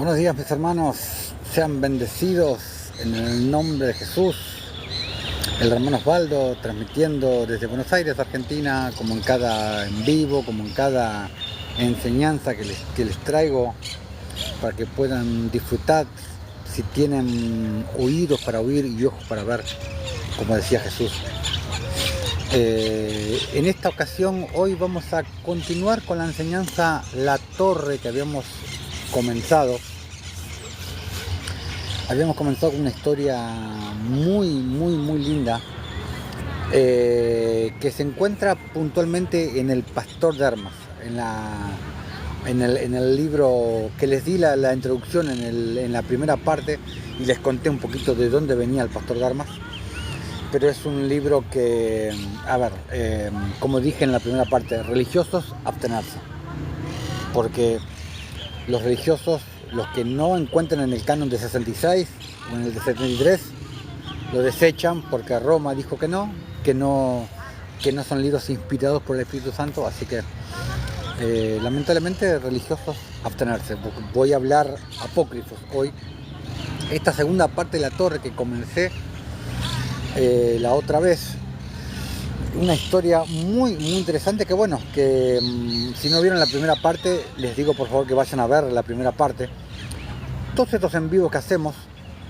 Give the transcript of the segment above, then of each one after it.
Buenos días, mis hermanos, sean bendecidos en el nombre de Jesús. El hermano Osvaldo transmitiendo desde Buenos Aires, Argentina, como en cada en vivo, como en cada enseñanza que les traigo, para que puedan disfrutar si tienen oídos para oír y ojos para ver, como decía Jesús. En esta ocasión, hoy vamos a continuar con la enseñanza La Torre que habíamos comenzado. Habíamos comenzado con una historia muy linda que se encuentra puntualmente en El Pastor de Armas, en el libro que les di la introducción en la primera parte y les conté un poquito de dónde venía El Pastor de Armas. Pero es un libro que, como dije en la primera parte, religiosos, abstenerse. Porque los religiosos, los que no encuentran en el canon de 66 o en el de 73, lo desechan porque Roma dijo que no son libros inspirados por el Espíritu Santo, así que lamentablemente religiosos, abstenerse. Voy a hablar apócrifos hoy. Esta segunda parte de La Torre que comencé la otra vez, una historia muy interesante que si no vieron la primera parte, les digo por favor que vayan a ver la primera parte. Todos estos en vivos que hacemos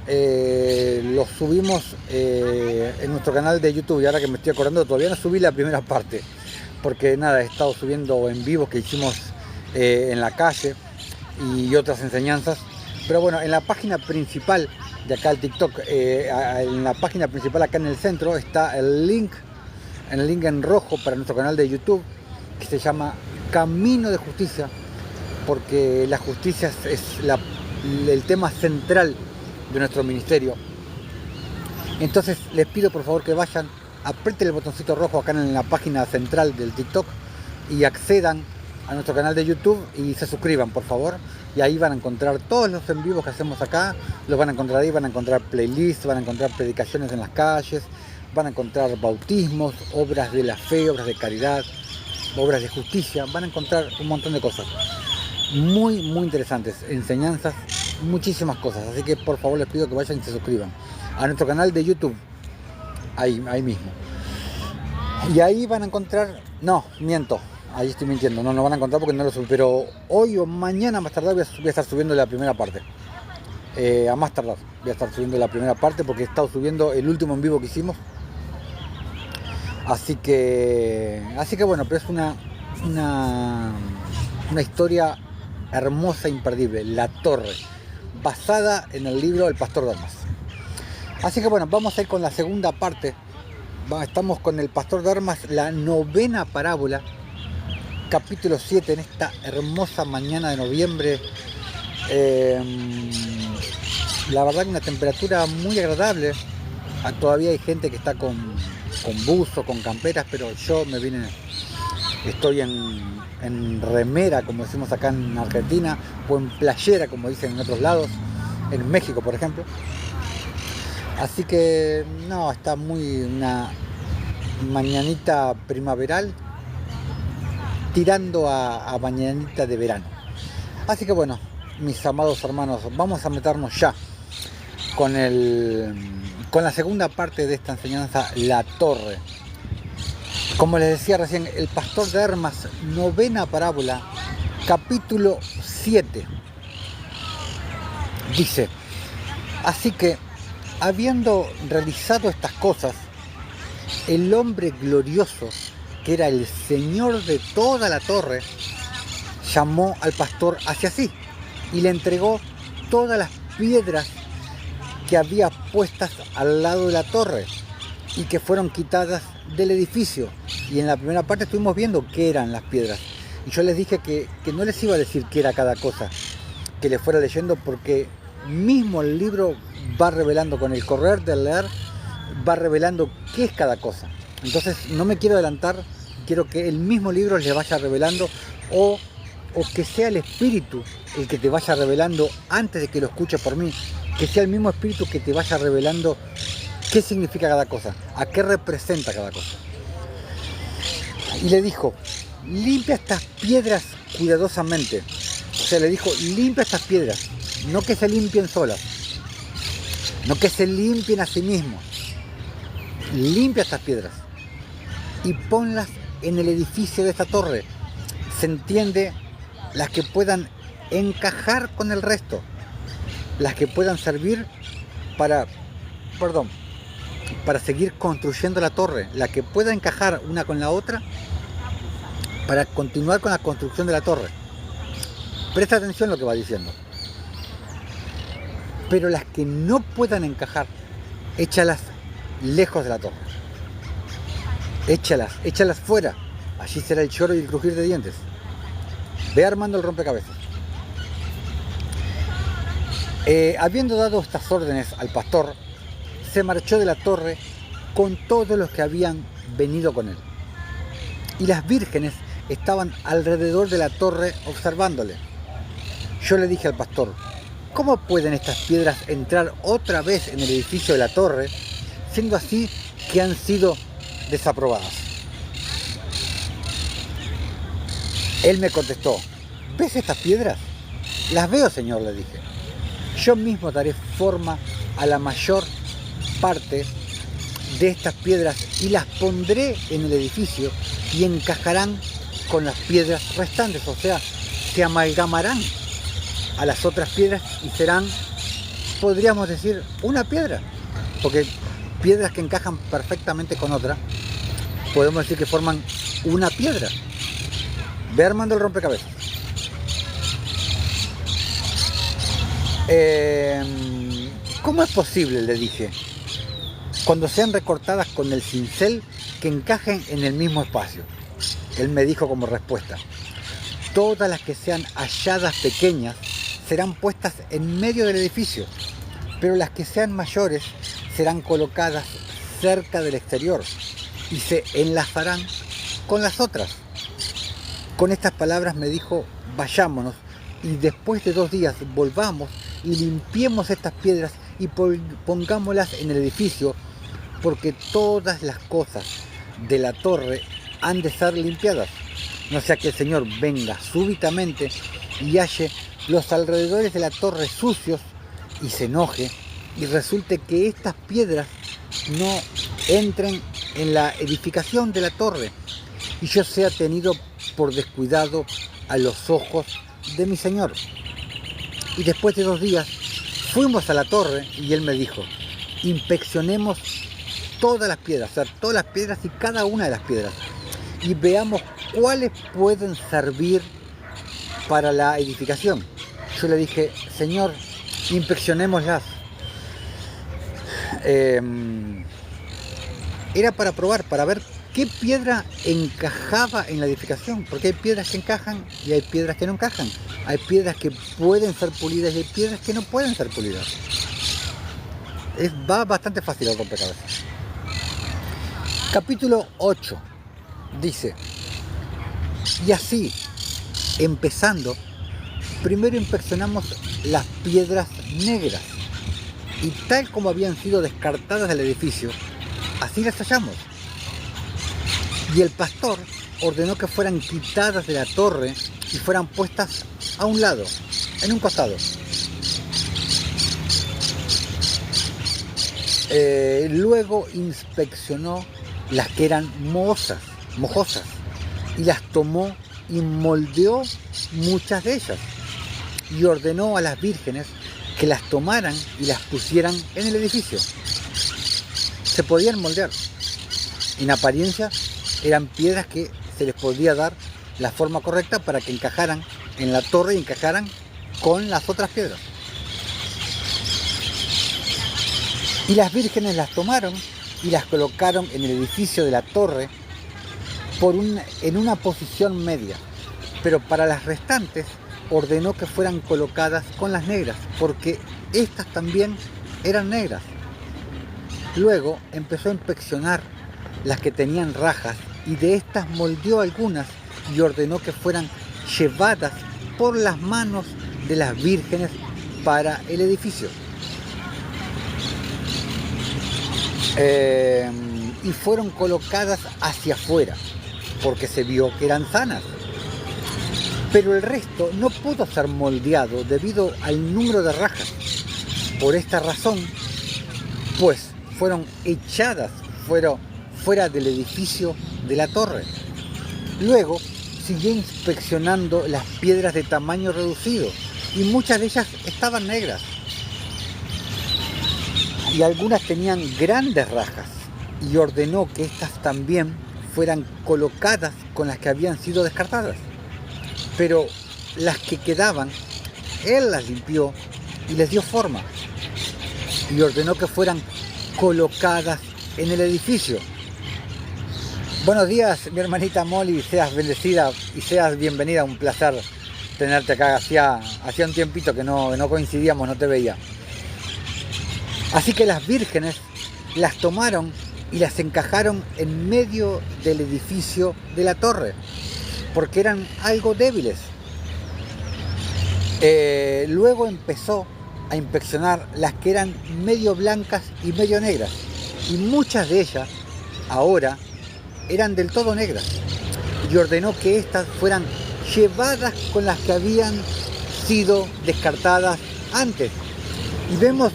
los subimos en nuestro canal de YouTube, y ahora que me estoy acordando todavía no subí la primera parte porque he estado subiendo en vivos que hicimos en la calle y otras enseñanzas. Pero bueno, en la página principal de acá el TikTok, en la página principal acá en el centro está el link en rojo para nuestro canal de YouTube, que se llama Camino de Justicia, porque la justicia es el tema central de nuestro ministerio. Entonces les pido por favor que vayan, aprieten el botoncito rojo acá en la página central del TikTok y accedan a nuestro canal de YouTube y se suscriban por favor, y ahí van a encontrar todos los en vivos que hacemos acá, los van a encontrar ahí, van a encontrar playlists, van a encontrar predicaciones en las calles, van a encontrar bautismos, obras de la fe, obras de caridad, obras de justicia, van a encontrar un montón de cosas muy interesantes, enseñanzas, muchísimas cosas, así que por favor les pido que vayan y se suscriban a nuestro canal de YouTube, ahí mismo, y ahí van a encontrar, ahí estoy mintiendo, no van a encontrar porque no lo subí, pero hoy o mañana más tardar voy a estar subiendo la primera parte. A más tardar voy a estar subiendo la primera parte porque he estado subiendo el último en vivo que hicimos. Así que bueno, pero es una historia hermosa e imperdible, La Torre, basada en el libro El Pastor de Armas. Así que bueno, vamos a ir con la segunda parte. Estamos con El Pastor de Armas, la novena parábola, capítulo 7, en esta hermosa mañana de noviembre. La verdad que una temperatura muy agradable. Todavía hay gente que está con buzo, con camperas, pero yo estoy en remera, como decimos acá en Argentina, o en playera, como dicen en otros lados, en México por ejemplo. Así que está una mañanita primaveral tirando a mañanita de verano. Así que bueno, mis amados hermanos, vamos a meternos ya con la segunda parte de esta enseñanza, La Torre. Como les decía recién, El Pastor de Armas, novena parábola, capítulo 7. Dice: así que, habiendo realizado estas cosas, el hombre glorioso, que era el Señor de toda la torre, llamó al pastor hacia sí y le entregó todas las piedras que había puestas al lado de la torre y que fueron quitadas del edificio. Y en la primera parte estuvimos viendo qué eran las piedras, y yo les dije que no les iba a decir qué era cada cosa, que les fuera leyendo, porque mismo el libro va revelando, con el correr del leer, va revelando qué es cada cosa. Entonces no me quiero adelantar, quiero que el mismo libro les vaya revelando, o que sea el Espíritu el que te vaya revelando antes de que lo escuches por mí, que sea el mismo Espíritu que te vaya revelando qué significa cada cosa, a qué representa cada cosa. Y le dijo: limpia estas piedras cuidadosamente. O sea, le dijo: limpia estas piedras. no que se limpien solas, no que se limpien a sí mismos. Limpia estas piedras y ponlas en el edificio de esta torre. Se entiende, las que puedan encajar con el resto, las que puedan servir para seguir construyendo la torre, la que pueda encajar una con la otra para continuar con la construcción de la torre. Presta atención a lo que va diciendo. Pero las que no puedan encajar, échalas lejos de la torre. Échalas fuera. Allí será el lloro y el crujir de dientes. Ve armando el rompecabezas. Habiendo dado estas órdenes al pastor, se marchó de la torre con todos los que habían venido con él. Y las vírgenes estaban alrededor de la torre observándole. Yo le dije al pastor: ¿cómo pueden estas piedras entrar otra vez en el edificio de la torre, siendo así que han sido desaprobadas? Él me contestó: ¿ves estas piedras? Las veo, Señor, le dije. Yo mismo daré forma a la mayor parte de estas piedras y las pondré en el edificio y encajarán con las piedras restantes, o sea, se amalgamarán a las otras piedras y serán, podríamos decir, una piedra, porque piedras que encajan perfectamente con otra, podemos decir que forman una piedra. Ve armando el rompecabezas. ¿Cómo es posible?, le dije, cuando sean recortadas con el cincel, que encajen en el mismo espacio. Él me dijo como respuesta: todas las que sean halladas pequeñas serán puestas en medio del edificio, pero las que sean mayores serán colocadas cerca del exterior y se enlazarán con las otras. Con estas palabras me dijo: vayámonos y después de 2 días volvamos y limpiemos estas piedras y pongámoslas en el edificio, porque todas las cosas de la torre han de ser limpiadas, no sea que el Señor venga súbitamente y halle los alrededores de la torre sucios y se enoje y resulte que estas piedras no entren en la edificación de la torre y yo sea tenido por descuidado a los ojos de mi Señor. Y después de 2 días fuimos a la torre y él me dijo: inspeccionemos todas las piedras, o sea, todas las piedras y cada una de las piedras, y veamos cuáles pueden servir para la edificación. Yo le dije: Señor, inspeccionémoslas. Era para probar, para ver qué piedra encajaba en la edificación, porque hay piedras que encajan y hay piedras que no encajan. Hay piedras que pueden ser pulidas y hay piedras que no pueden ser pulidas. Va bastante fácil el rompecabezas. Capítulo 8 dice: y así, empezando, primero inspeccionamos las piedras negras, y tal como habían sido descartadas del edificio, así las hallamos. Y el pastor ordenó que fueran quitadas de la torre y fueran puestas a un lado, en un costado. Luego inspeccionó las que eran mojosas, y las tomó y moldeó muchas de ellas, y ordenó a las vírgenes que las tomaran y las pusieran en el edificio. Se podían moldear. En apariencia eran piedras que se les podía dar la forma correcta para que encajaran en la torre y encajaran con las otras piedras. Y las vírgenes las tomaron y las colocaron en el edificio de la torre en una posición media, pero para las restantes ordenó que fueran colocadas con las negras, porque estas también eran negras. Luego empezó a inspeccionar las que tenían rajas y de estas moldeó algunas y ordenó que fueran llevadas por las manos de las vírgenes para el edificio. Y fueron colocadas hacia afuera, porque se vio que eran sanas. pero el resto no pudo ser moldeado debido al número de rajas. Por esta razón, pues fueron echadas fuera del edificio de la torre. Luego siguió inspeccionando las piedras de tamaño reducido y muchas de ellas estaban negras y algunas tenían grandes rajas, y ordenó que estas también fueran colocadas con las que habían sido descartadas. Pero las que quedaban, él las limpió y les dio forma, y ordenó que fueran colocadas en el edificio. Buenos días, mi hermanita Molly, seas bendecida y seas bienvenida. Un placer tenerte acá. Hacía un tiempito que no coincidíamos, no te veía. Así que las vírgenes las tomaron y las encajaron en medio del edificio de la torre, porque eran algo débiles. Luego empezó a inspeccionar las que eran medio blancas y medio negras, y muchas de ellas ahora eran del todo negras, y ordenó que éstas fueran llevadas con las que habían sido descartadas antes. Y vemos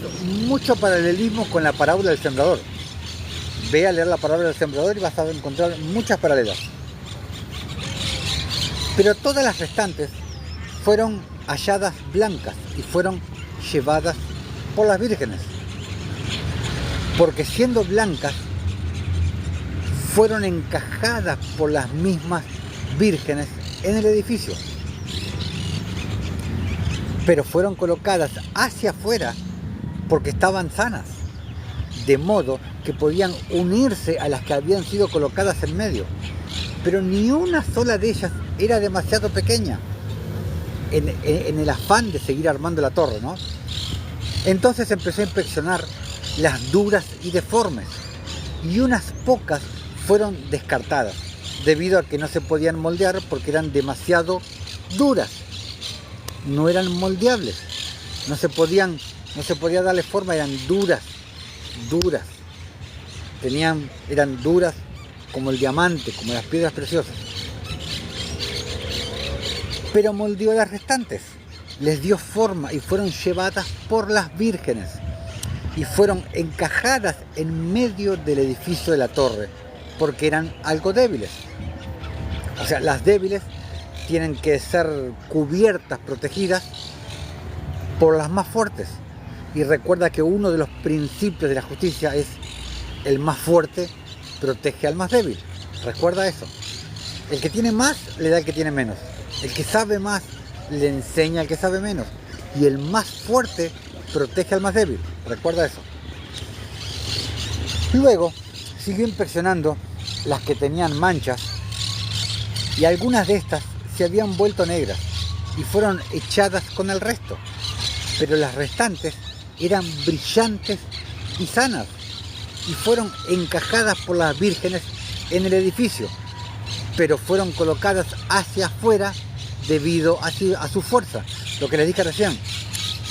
mucho paralelismo con la parábola del sembrador. Ve a leer la parábola del sembrador y vas a encontrar muchas paralelas. Pero todas las restantes fueron halladas blancas y fueron llevadas por las vírgenes, porque siendo blancas fueron encajadas por las mismas vírgenes en el edificio, pero fueron colocadas hacia afuera porque estaban sanas, de modo que podían unirse a las que habían sido colocadas en medio. Pero ni una sola de ellas era demasiado pequeña en el afán de seguir armando la torre, ¿no? Entonces empezó a inspeccionar las duras y deformes, y unas pocas fueron descartadas debido a que no se podían moldear porque eran demasiado duras, no eran moldeables, no se podía darle forma, eran duras, eran duras como el diamante, como las piedras preciosas. Pero moldeó las restantes, les dio forma y fueron llevadas por las vírgenes y fueron encajadas en medio del edificio de la torre, porque eran algo débiles. O sea, las débiles tienen que ser cubiertas, protegidas por las más fuertes. Y recuerda que uno de los principios de la justicia es: el más fuerte protege al más débil. Recuerda eso. El que tiene más le da al que tiene menos. El que sabe más le enseña al que sabe menos. Y el más fuerte protege al más débil. Recuerda eso. Luego siguió inspeccionando las que tenían manchas, y algunas de estas se habían vuelto negras y fueron echadas con el resto. Pero las restantes eran brillantes y sanas y fueron encajadas por las vírgenes en el edificio, pero fueron colocadas hacia afuera debido a su fuerza. Lo que les dije recién,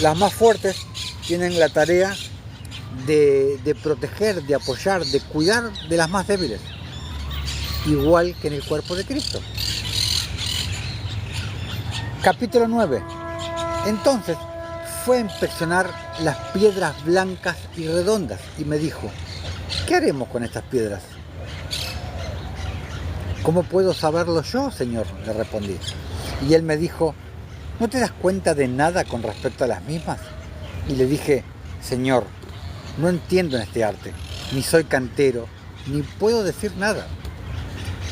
las más fuertes tienen la tarea de proteger, de apoyar, de cuidar de las más débiles, igual que en el cuerpo de Cristo. Capítulo 9. Entonces fue a inspeccionar las piedras blancas y redondas y me dijo: ¿qué haremos con estas piedras? ¿Cómo puedo saberlo yo, Señor?, le respondí. Y él me dijo: ¿no te das cuenta de nada con respecto a las mismas? Y le dije: Señor, no entiendo en este arte, ni soy cantero, ni puedo decir nada.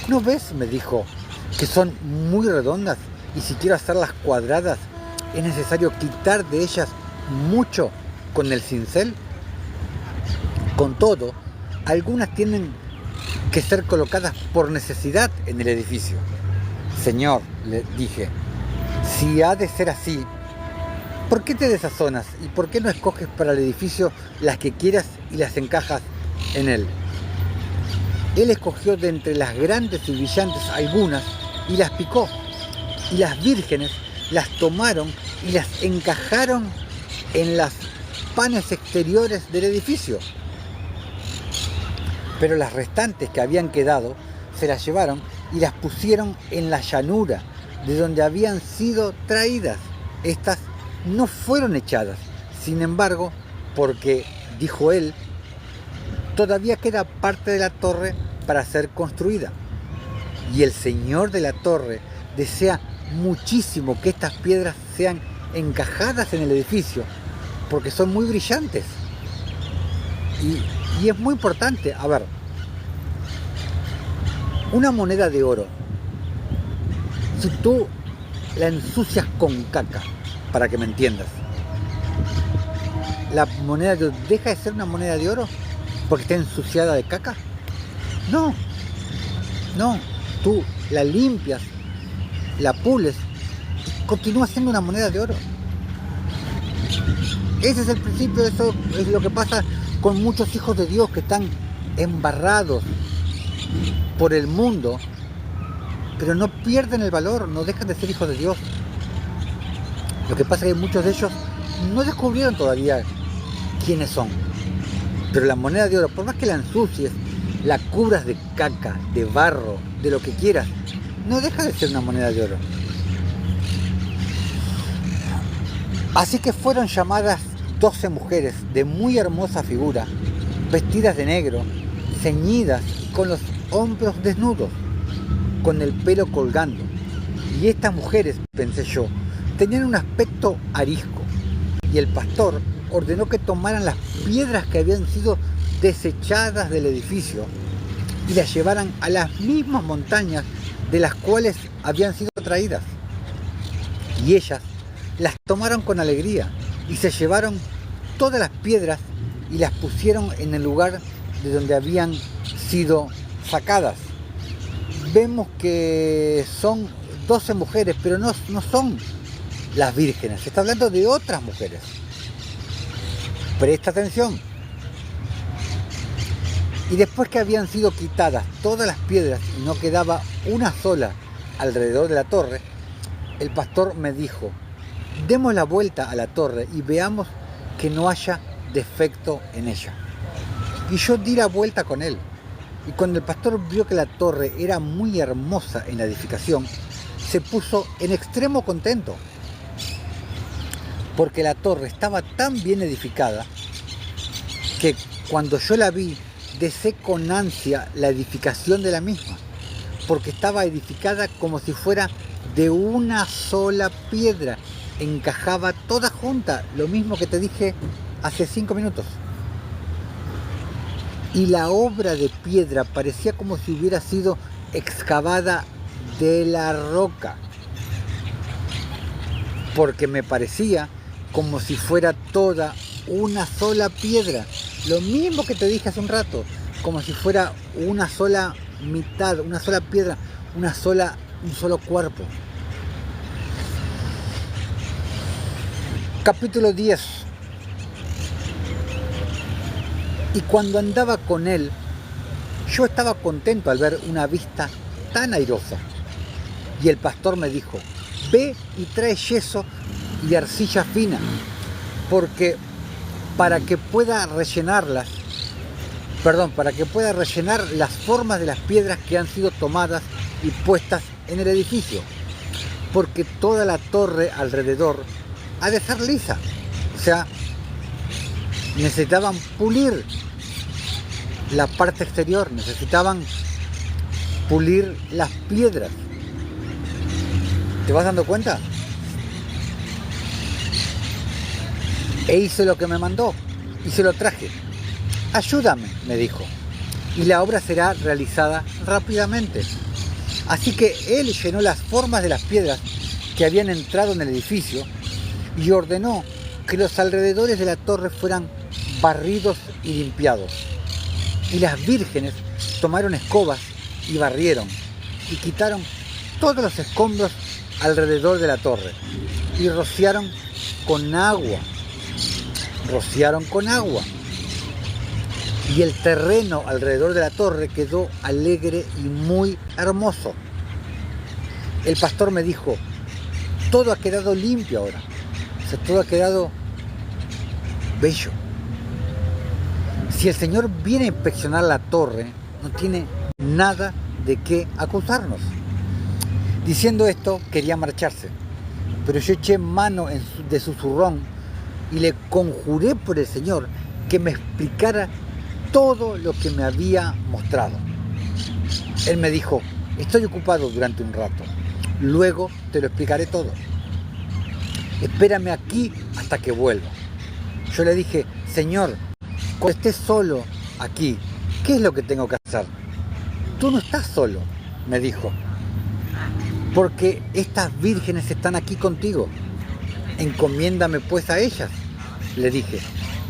¿No ves?, me dijo, que son muy redondas, y si quiero hacerlas cuadradas, es necesario quitar de ellas mucho con el cincel. Con todo, algunas tienen que ser colocadas por necesidad en el edificio. Señor, le dije, si ha de ser así, ¿por qué te desazonas y por qué no escoges para el edificio las que quieras y las encajas en él? Él escogió de entre las grandes y brillantes algunas y las picó, y las vírgenes las tomaron y las encajaron en las panes exteriores del edificio. Pero las restantes que habían quedado se las llevaron y las pusieron en la llanura de donde habían sido traídas. Estas no fueron echadas. Sin embargo, porque, dijo él, todavía queda parte de la torre para ser construida. Y el Señor de la torre desea muchísimo que estas piedras sean encajadas en el edificio, porque son muy brillantes. Y es muy importante. A ver, una moneda de oro, si tú la ensucias con caca, para que me entiendas, ¿la moneda de oro deja de ser una moneda de oro porque está ensuciada de caca? No, no, tú la limpias, la pules y continúa siendo una moneda de oro. Ese es el principio. Eso es lo que pasa con muchos hijos de Dios que están embarrados por el mundo, pero no pierden el valor, no dejan de ser hijos de Dios. Lo que pasa es que muchos de ellos no descubrieron todavía quiénes son. Pero la moneda de oro, por más que la ensucies, la cubras de caca, de barro, de lo que quieras, no deja de ser una moneda de oro. Así que fueron llamadas 12 mujeres de muy hermosa figura, vestidas de negro, ceñidas y con los hombros desnudos, con el pelo colgando. Y estas mujeres, pensé yo, tenían un aspecto arisco. Y el pastor ordenó que tomaran las piedras que habían sido desechadas del edificio y las llevaran a las mismas montañas de las cuales habían sido traídas. Y ellas las tomaron con alegría y se llevaron todas las piedras y las pusieron en el lugar de donde habían sido sacadas. Vemos que son 12 mujeres, pero no son las vírgenes, se está hablando de otras mujeres. Presta atención. Y después que habían sido quitadas todas las piedras y no quedaba una sola alrededor de la torre, el pastor me dijo: demos la vuelta a la torre y veamos que no haya defecto en ella. Y yo di la vuelta con él. Y cuando el pastor vio que la torre era muy hermosa en la edificación, se puso en extremo contento, porque la torre estaba tan bien edificada que cuando yo la vi, deseé con ansia la edificación de la misma, porque estaba edificada como si fuera de una sola piedra, encajaba toda junta, lo mismo que te dije hace 5 minutos. Y la obra de piedra parecía como si hubiera sido excavada de la roca, porque me parecía como si fuera toda una sola piedra, lo mismo que te dije hace un rato, como si fuera una sola mitad, una sola piedra, un solo cuerpo. Capítulo 10. Y cuando andaba con él, yo estaba contento al ver una vista tan airosa. Y el pastor me dijo: ve y trae yeso y arcilla fina, porque para que pueda rellenar las formas de las piedras que han sido tomadas y puestas en el edificio, porque toda la torre alrededor ha de ser lisa. O sea, necesitaban pulir la parte exterior, necesitaban pulir las piedras. ¿Te vas dando cuenta? E hice lo que me mandó y se lo traje. Ayúdame, me dijo, y la obra será realizada rápidamente. Así que él llenó las formas de las piedras que habían entrado en el edificio y ordenó que los alrededores de la torre fueran barridos y limpiados. Y las vírgenes tomaron escobas y barrieron y quitaron todos los escombros alrededor de la torre y rociaron con agua. Y el terreno alrededor de la torre quedó alegre y muy hermoso. El pastor me dijo: todo ha quedado limpio ahora. O sea, todo ha quedado bello. Si el Señor viene a inspeccionar la torre, no tiene nada de qué acusarnos. Diciendo esto, quería marcharse, pero yo eché mano de su zurrón y le conjuré por el Señor que me explicara todo lo que me había mostrado. Él me dijo: estoy ocupado durante un rato, luego te lo explicaré todo. Espérame aquí hasta que vuelva. Yo le dije: Señor, cuando estés solo aquí, ¿qué es lo que tengo que hacer? Tú no estás solo, me dijo, porque estas vírgenes están aquí contigo. Encomiéndame pues a ellas, le dije.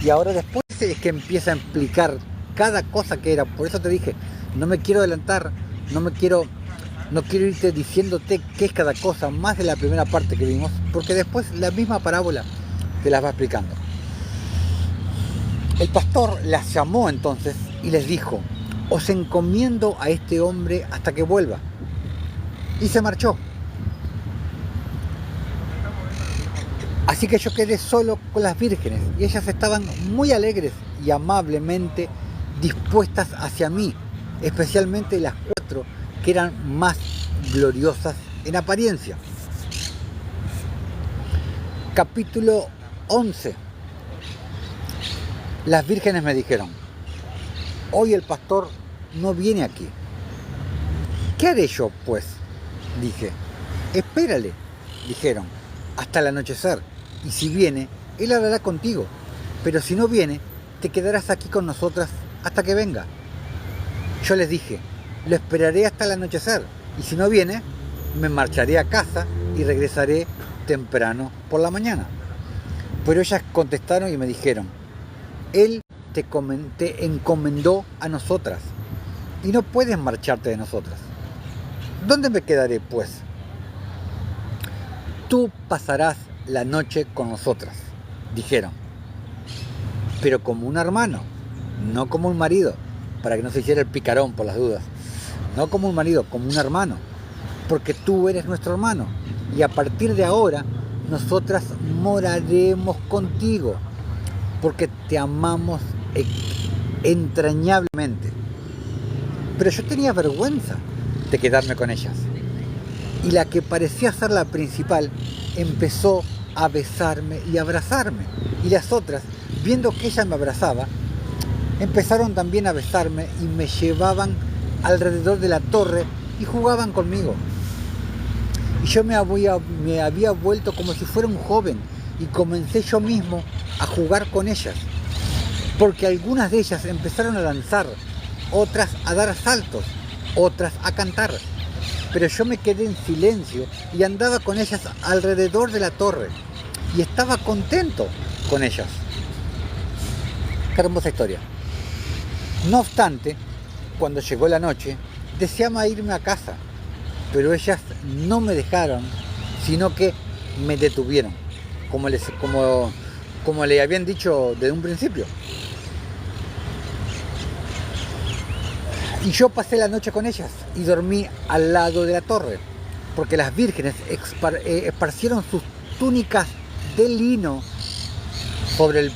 Y ahora después es que empieza a explicar cada cosa que era. Por eso te dije, no me quiero adelantar, no quiero irte diciéndote qué es cada cosa, más de la primera parte que vimos, porque después la misma parábola te las va explicando. El pastor las llamó entonces y les dijo: os encomiendo a este hombre hasta que vuelva. Y se marchó. Así que yo quedé solo con las vírgenes y ellas estaban muy alegres y amablemente dispuestas hacia mí, especialmente las 4 que eran más gloriosas en apariencia. Capítulo 11. Las vírgenes me dijeron: hoy el pastor no viene aquí. ¿Qué haré yo, pues? Dije. Espérale, dijeron, hasta el anochecer, y si viene, él hablará contigo, pero si no viene, te quedarás aquí con nosotras hasta que venga. Yo les dije: lo esperaré hasta el anochecer, y si no viene, me marcharé a casa y regresaré temprano por la mañana. Pero ellas contestaron y me dijeron: él te encomendó a nosotras, y no puedes marcharte de nosotras. ¿Dónde me quedaré, pues? Tú pasarás la noche con nosotras, dijeron, pero como un hermano, no como un marido, para que no se hiciera el picarón por las dudas. No como un marido, como un hermano, porque tú eres nuestro hermano, y a partir de ahora nosotras moraremos contigo, porque te amamos entrañablemente. Pero yo tenía vergüenza de quedarme con ellas, y la que parecía ser la principal empezó a besarme y abrazarme, y las otras, viendo que ella me abrazaba, empezaron también a besarme y me llevaban alrededor de la torre y jugaban conmigo. Y yo me había vuelto como si fuera un joven y comencé yo mismo a jugar con ellas, porque algunas de ellas empezaron a danzar, otras a dar saltos, otras a cantar. Pero yo me quedé en silencio y andaba con ellas alrededor de la torre y estaba contento con ellas. Qué hermosa historia. No obstante, cuando llegó la noche, deseaba irme a casa, pero ellas no me dejaron, sino que me detuvieron, como le habían dicho desde un principio. Y yo pasé la noche con ellas y dormí al lado de la torre, porque las vírgenes esparcieron sus túnicas de lino sobre el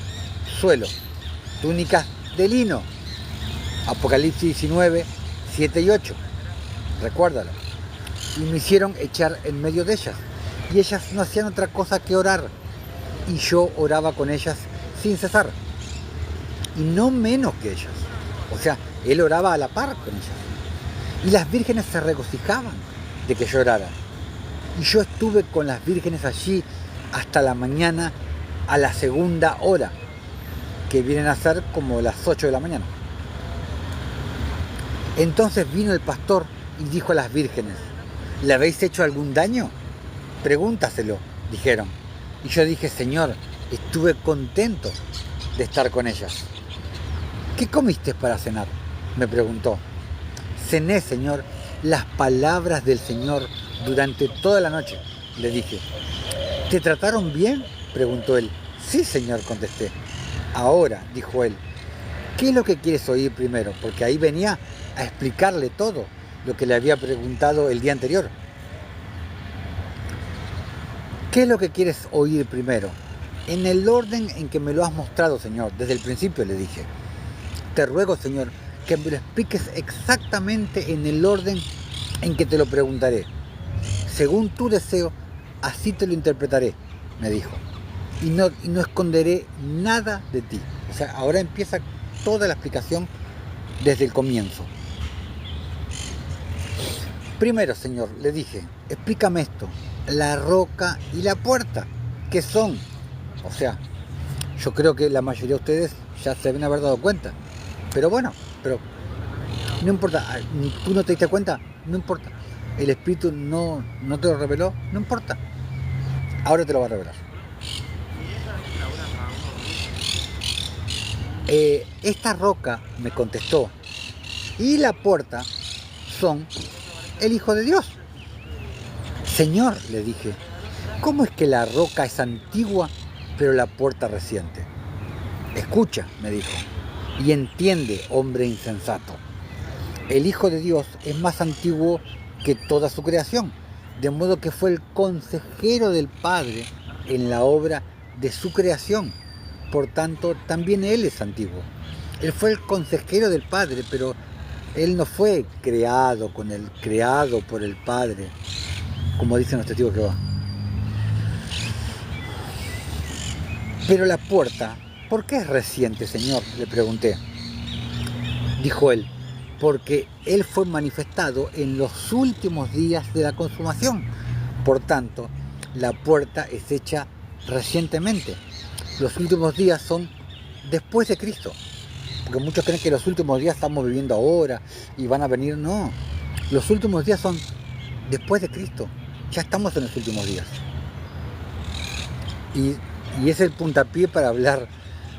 suelo. Túnicas de lino. Apocalipsis 19, 7 y 8. Recuérdalo. Y me hicieron echar en medio de ellas. Y ellas no hacían otra cosa que orar. Y yo oraba con ellas sin cesar. Y no menos que ellas. O sea, él oraba a la par con ellas. Y las vírgenes se regocijaban de que yo orara. Y yo estuve con las vírgenes allí hasta la mañana a la segunda hora, que vienen a ser como las 8 de la mañana. Entonces vino el pastor y dijo a las vírgenes: ¿le habéis hecho algún daño? Pregúntaselo, dijeron. Y yo dije: Señor, estuve contento de estar con ellas. ¿Qué comiste para cenar?, me preguntó. Cené, Señor, las palabras del Señor durante toda la noche, le dije. ¿Te trataron bien?, preguntó él. Sí, Señor, contesté. Ahora, dijo él, ¿qué es lo que quieres oír primero? Porque ahí venía a explicarle todo lo que le había preguntado el día anterior. ¿Qué es lo que quieres oír primero? En el orden en que me lo has mostrado, Señor, desde el principio, le dije. Te ruego, Señor, que me lo expliques exactamente en el orden en que te lo preguntaré. según tu deseo, así te lo interpretaré, me dijo. Y no esconderé nada de ti. O sea, ahora empieza toda la explicación desde el comienzo. Primero, Señor, le dije, explícame esto, la roca y la puerta, ¿qué son? O sea, yo creo que la mayoría de ustedes ya se deben haber dado cuenta. Pero bueno, no importa, ¿tú no te diste cuenta? No importa. El Espíritu no te lo reveló, no importa. Ahora te lo va a revelar. Esta roca, me contestó, y la puerta son el Hijo de Dios. Señor, le dije, ¿cómo es que la roca es antigua, pero la puerta reciente? Escucha, me dijo, y entiende, hombre insensato. El Hijo de Dios es más antiguo que toda su creación, de modo que fue el consejero del Padre en la obra de su creación. Por tanto, también Él es antiguo. Él fue el consejero del Padre, pero Él no fue creado por el Padre, como dicen los testigos de Jehová. Pero la puerta, ¿por qué es reciente, Señor?, le pregunté. Dijo él, porque Él fue manifestado en los últimos días de la consumación. Por tanto, la puerta es hecha recientemente. Los últimos días son después de Cristo. Porque muchos creen que los últimos días estamos viviendo ahora y van a venir. No, los últimos días son después de Cristo. Ya estamos en los últimos días. Y es el puntapié para hablar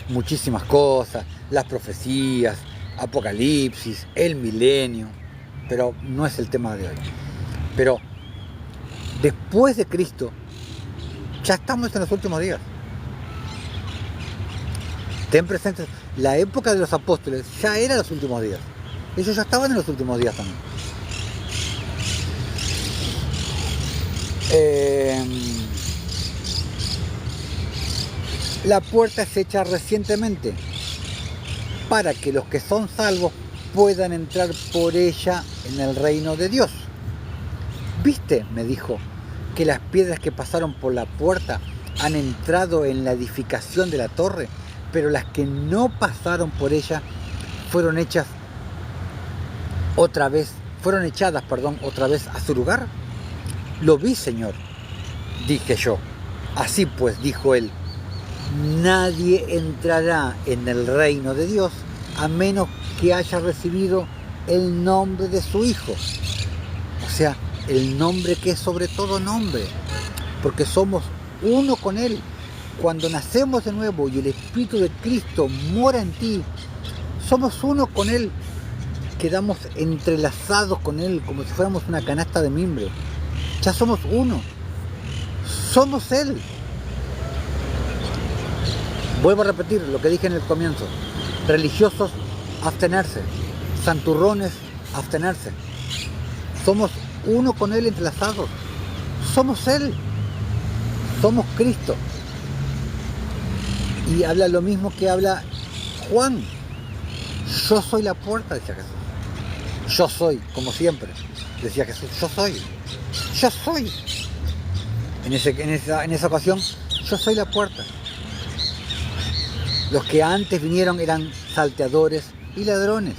muchísimas cosas, las profecías, Apocalipsis, el milenio, pero no es el tema de hoy. Pero después de Cristo, ya estamos en los últimos días. Ten presente, la época de los apóstoles ya era los últimos días. Ellos ya estaban en los últimos días también. La puerta es hecha recientemente para que los que son salvos puedan entrar por ella en el reino de Dios. ¿Viste?, me dijo, que las piedras que pasaron por la puerta han entrado en la edificación de la torre, pero las que no pasaron por ella fueron echadas otra vez a su lugar. Lo vi, Señor, dije yo. Así pues, dijo él, nadie entrará en el reino de Dios a menos que haya recibido el nombre de su Hijo. O sea, el nombre que es sobre todo nombre, porque somos uno con Él. Cuando nacemos de nuevo y el Espíritu de Cristo mora en ti, somos uno con Él. Quedamos entrelazados con Él como si fuéramos una canasta de mimbre. Ya somos uno. Somos Él. Vuelvo a repetir lo que dije en el comienzo. Religiosos, abstenerse. Santurrones, abstenerse. Somos uno con Él, entrelazados. Somos Él. Somos Cristo. Y habla lo mismo que habla Juan. Yo soy la puerta, decía Jesús. Yo soy, como siempre, decía Jesús. Yo soy. Yo soy. En esa ocasión, yo soy la puerta. Los que antes vinieron eran salteadores y ladrones.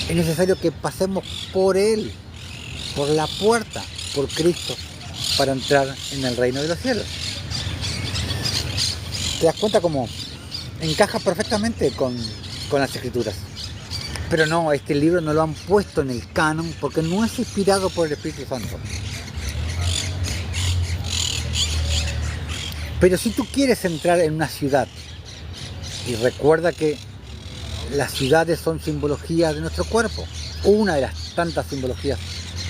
Es necesario que pasemos por Él, por la puerta, por Cristo, para entrar en el reino de los cielos. ¿Te das cuenta cómo encaja perfectamente con las Escrituras? Pero no, este libro no lo han puesto en el canon porque no es inspirado por el Espíritu Santo. Pero si tú quieres entrar en una ciudad, y recuerda que las ciudades son simbologías de nuestro cuerpo, una de las tantas simbologías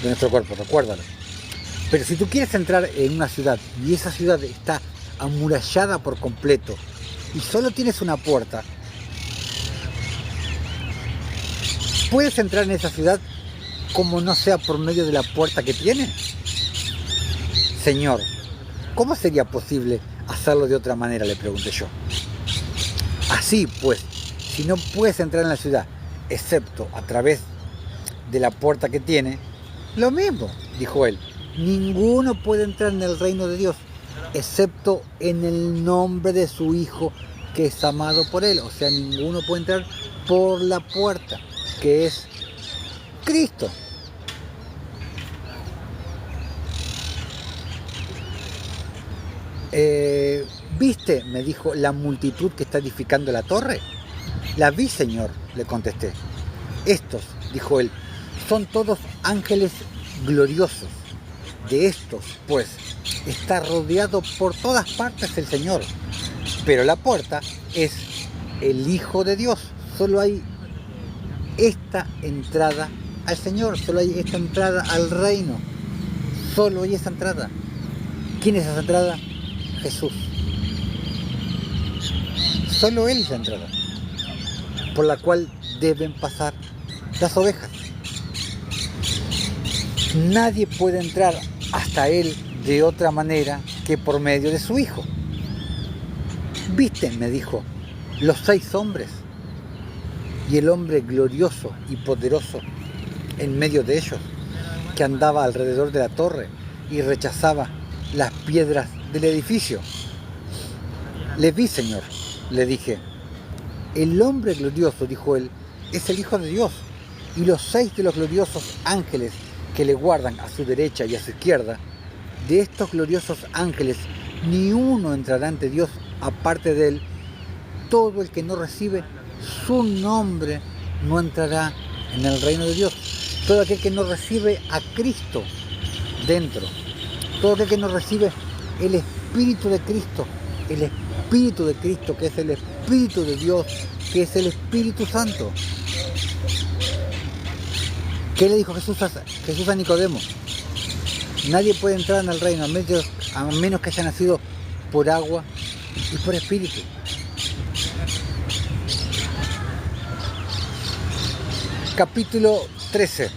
de nuestro cuerpo, recuérdalo. Pero si tú quieres entrar en una ciudad y esa ciudad está amurallada por completo y solo tienes una puerta, puedes entrar en esa ciudad como no sea por medio de la puerta que tiene. Señor, ¿cómo sería posible hacerlo de otra manera?, le pregunté yo. Así pues, si no puedes entrar en la ciudad excepto a través de la puerta que tiene, lo mismo. dijo él, ninguno puede entrar en el reino de Dios, excepto en el nombre de su Hijo, que es amado por él. O sea, ninguno puede entrar por la puerta, que es Cristo. ¿Viste?, me dijo, la multitud que está edificando la torre. La vi, Señor, le contesté. Estos, dijo él, son todos ángeles gloriosos. De estos, pues, está rodeado por todas partes el Señor. Pero la puerta es el Hijo de Dios. Solo hay esta entrada al Señor, solo hay esta entrada al reino. Solo hay esa entrada. ¿Quién es esa entrada? Jesús. Solo Él es la entrada por la cual deben pasar las ovejas. Nadie puede entrar hasta Él de otra manera que por medio de su Hijo. ¿Viste?, me dijo, los 6 hombres y el hombre glorioso y poderoso en medio de ellos, que andaba alrededor de la torre y rechazaba las piedras del edificio. Le vi, Señor, le dije. El hombre glorioso, dijo él, es el Hijo de Dios, y los 6 de los gloriosos ángeles que le guardan a su derecha y a su izquierda, de estos gloriosos ángeles ni uno entrará ante Dios aparte de él. Todo el que no recibe su nombre no entrará en el reino de Dios. Todo aquel que no recibe a Cristo dentro, todo aquel que no recibe el Espíritu de Cristo, el Espíritu de Cristo, que es el Espíritu de Dios, que es el Espíritu Santo. ¿Qué le dijo Jesús a Nicodemo? Nadie puede entrar en el reino a menos que haya nacido por agua y por Espíritu. Capítulo 13.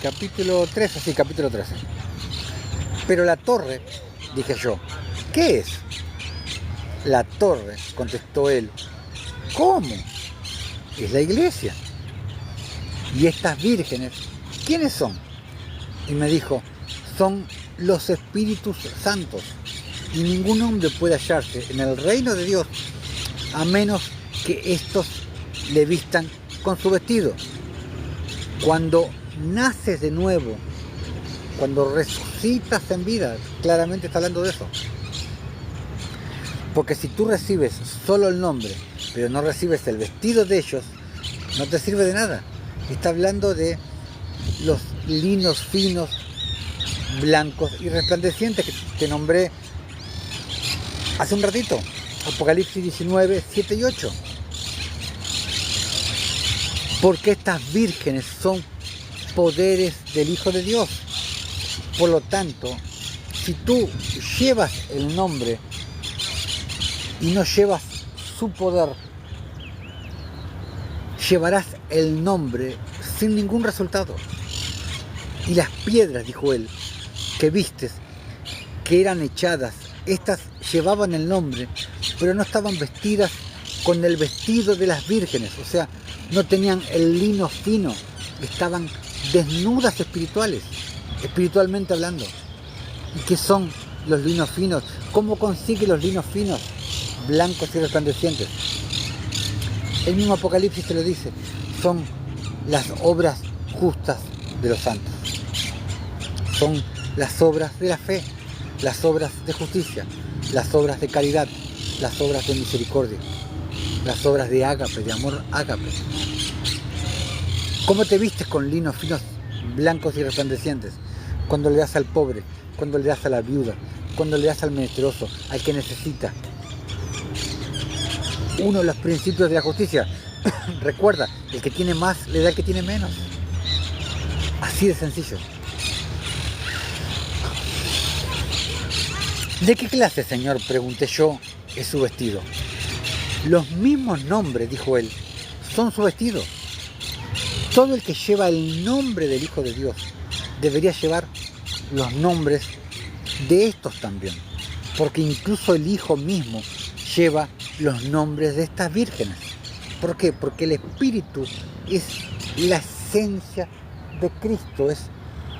Capítulo 13. Pero la torre, dije yo, ¿qué es? La torre, contestó él. ¿Cómo? Es la iglesia. ¿Y estas vírgenes, quiénes son? Y me dijo, son los Espíritus Santos. Y ningún hombre puede hallarse en el reino de Dios a menos que estos le vistan con su vestido. Cuando naces de nuevo, cuando resucitas en vida, claramente está hablando de eso. Porque si tú recibes solo el nombre, pero no recibes el vestido de ellos, no te sirve de nada. Está hablando de los linos finos, blancos y resplandecientes que te nombré hace un ratito. Apocalipsis 19, 7 y 8. Porque estas vírgenes son poderes del Hijo de Dios. Por lo tanto, si tú llevas el nombre y no llevas su poder, llevarás el nombre sin ningún resultado. Y las piedras, dijo él, que vistes, que eran echadas, estas llevaban el nombre, pero no estaban vestidas con el vestido de las vírgenes, o sea, no tenían el lino fino, estaban desnudas espiritualmente hablando. ¿Y qué son los linos finos? ¿Cómo consigue los linos finos, blancos y resplandecientes? El mismo Apocalipsis te lo dice, son las obras justas de los santos. Son las obras de la fe, las obras de justicia, las obras de caridad, las obras de misericordia, las obras de ágape, de amor ágape. ¿Cómo te vistes con linos finos, blancos y resplandecientes? Cuando le das al pobre, cuando le das a la viuda, cuando le das al menesteroso, al que necesita. Uno de los principios de la justicia, recuerda, el que tiene más le da al que tiene menos. Así de sencillo. ¿De qué clase, Señor?, pregunté yo, es su vestido. Los mismos nombres, dijo él, son su vestido. Todo el que lleva el nombre del Hijo de Dios debería llevar los nombres de estos también, porque incluso el Hijo mismo lleva los nombres de estas vírgenes. ¿Por qué? Porque el Espíritu es la esencia de Cristo, es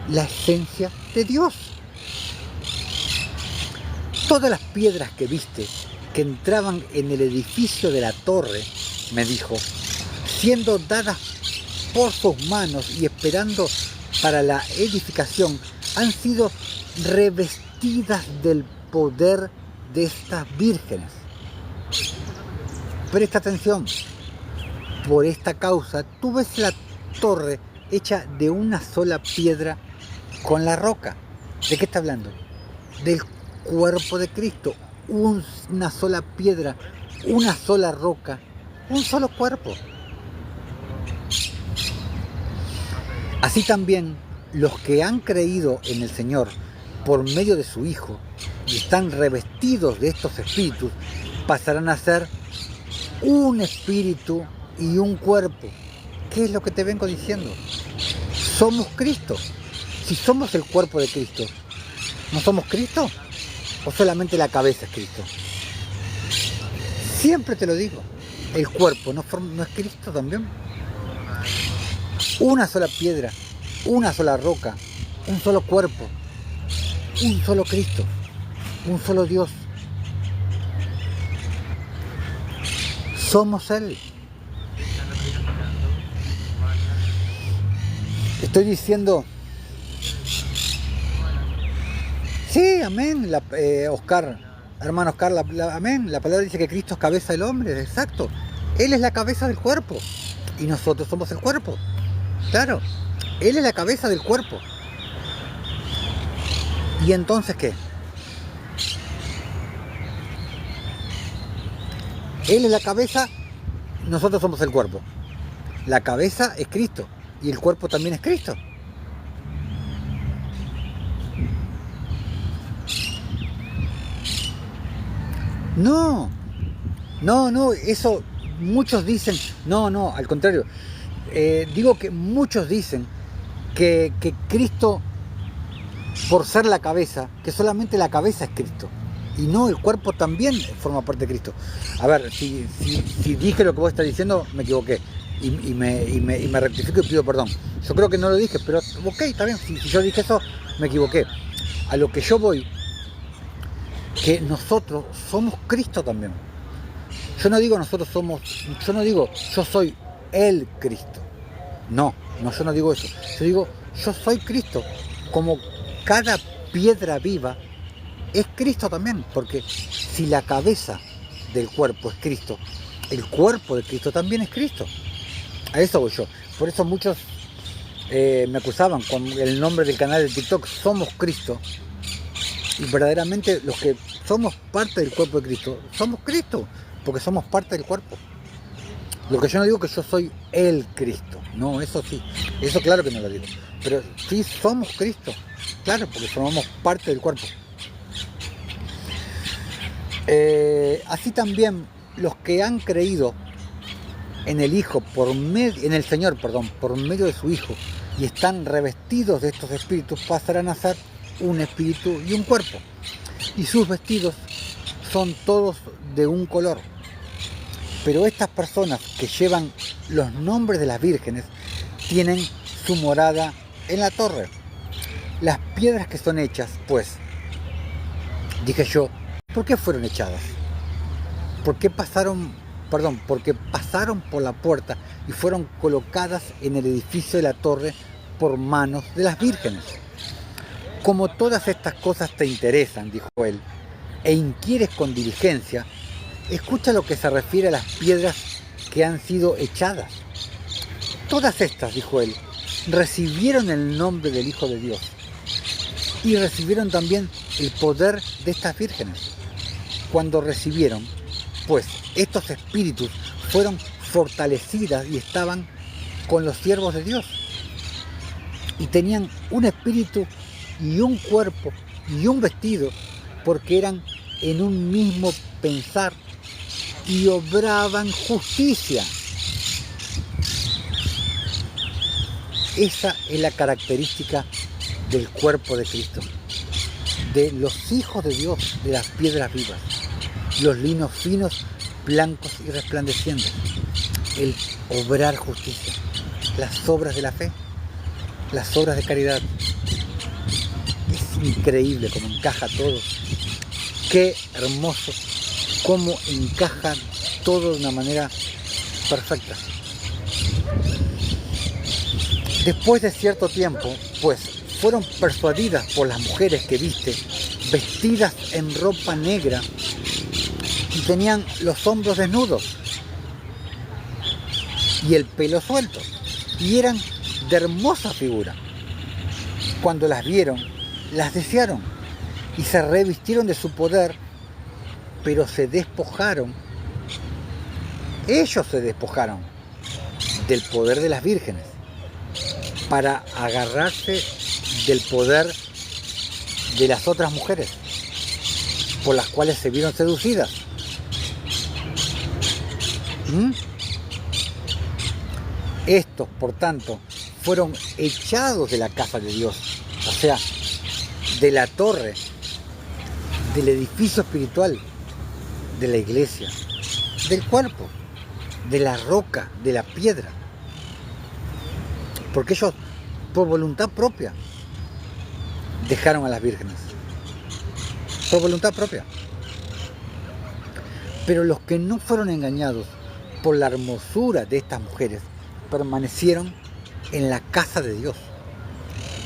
la esencia de Dios. Todas las piedras que viste que entraban en el edificio de la torre, me dijo, siendo dadas por sus manos y esperando para la edificación, han sido revestidas del poder de estas vírgenes. Presta atención, por esta causa tú ves la torre hecha de una sola piedra con la roca. ¿De qué está hablando? Del cuerpo de Cristo. Una sola piedra, una sola roca, un solo cuerpo. Así también los que han creído en el Señor por medio de su Hijo y están revestidos de estos espíritus, pasarán a ser un espíritu y un cuerpo. ¿Qué es lo que te vengo diciendo? Somos Cristo. Si somos el cuerpo de Cristo, ¿no somos Cristo? ¿O solamente la cabeza es Cristo? Siempre te lo digo, el cuerpo ¿no es Cristo también? Una sola piedra, una sola roca, un solo cuerpo, un solo Cristo, un solo Dios. Somos Él. Estoy diciendo, sí, amén, Oscar, hermano Oscar, amén, la palabra dice que Cristo es cabeza del hombre, exacto. Él es la cabeza del cuerpo y nosotros somos el cuerpo. Claro, Él es la cabeza del cuerpo. ¿Y entonces qué? Él es la cabeza, nosotros somos el cuerpo. La cabeza es Cristo y el cuerpo también es Cristo. No, eso muchos dicen, no, al contrario. Digo que muchos dicen que Cristo, por ser la cabeza, que solamente la cabeza es Cristo. Y no, el cuerpo también forma parte de Cristo. A ver, si dije lo que vos estás diciendo, me equivoqué. Y me rectifico y pido perdón. Yo creo que no lo dije, pero ok, está bien. Si yo dije eso, me equivoqué. A lo que yo voy, que nosotros somos Cristo también. Yo no digo yo soy el Cristo. No, yo no digo eso. Yo digo, yo soy Cristo. Como cada piedra viva es Cristo también, porque si la cabeza del cuerpo es Cristo, el cuerpo de Cristo también es Cristo. A eso voy yo. Por eso muchos me acusaban con el nombre del canal de TikTok, Somos Cristo. Y verdaderamente los que somos parte del cuerpo de Cristo, somos Cristo, porque somos parte del cuerpo. Lo que yo no digo es que yo soy el Cristo, no, eso sí, eso claro que no lo digo, pero sí somos Cristo, claro, porque formamos parte del cuerpo. Así también los que han creído en el Hijo, en el Señor, por medio de su Hijo, y están revestidos de estos espíritus, pasarán a ser un espíritu y un cuerpo. Y sus vestidos son todos de un color. Pero estas personas que llevan los nombres de las vírgenes tienen su morada en la torre. Las piedras que son hechas, pues, dije yo, ¿por qué fueron echadas? Porque pasaron por la puerta y fueron colocadas en el edificio de la torre por manos de las vírgenes. Como todas estas cosas te interesan, dijo él, e inquieres con diligencia, escucha lo que se refiere a las piedras que han sido echadas. Todas estas, dijo él, recibieron el nombre del Hijo de Dios y recibieron también el poder de estas vírgenes. Cuando recibieron, pues, estos espíritus fueron fortalecidas y estaban con los siervos de Dios. Y tenían un espíritu y un cuerpo y un vestido, porque eran en un mismo pensar y obraban justicia. Esa es la característica del cuerpo de Cristo, de los hijos de Dios, de las piedras vivas, los linos finos, blancos y resplandecientes. el obrar justicia, las obras de la fe, las obras de caridad. Es increíble cómo encaja todo. Qué hermoso cómo encaja todo de una manera perfecta. Después de cierto tiempo, pues, fueron persuadidas por las mujeres que viste, vestidas en ropa negra y tenían los hombros desnudos y el pelo suelto, y eran de hermosa figura. Cuando las vieron, las desearon y se revistieron de su poder, pero se despojaron. Ellos se despojaron del poder de las vírgenes para agarrarse del poder de las otras mujeres por las cuales se vieron seducidas. Estos, por tanto, fueron echados de la casa de Dios, o sea, de la torre, del edificio espiritual, de la iglesia, del cuerpo, de la roca, de la piedra. Porque ellos, por voluntad propia, dejaron a las vírgenes. Por voluntad propia. Pero los que no fueron engañados por la hermosura de estas mujeres, permanecieron en la casa de Dios.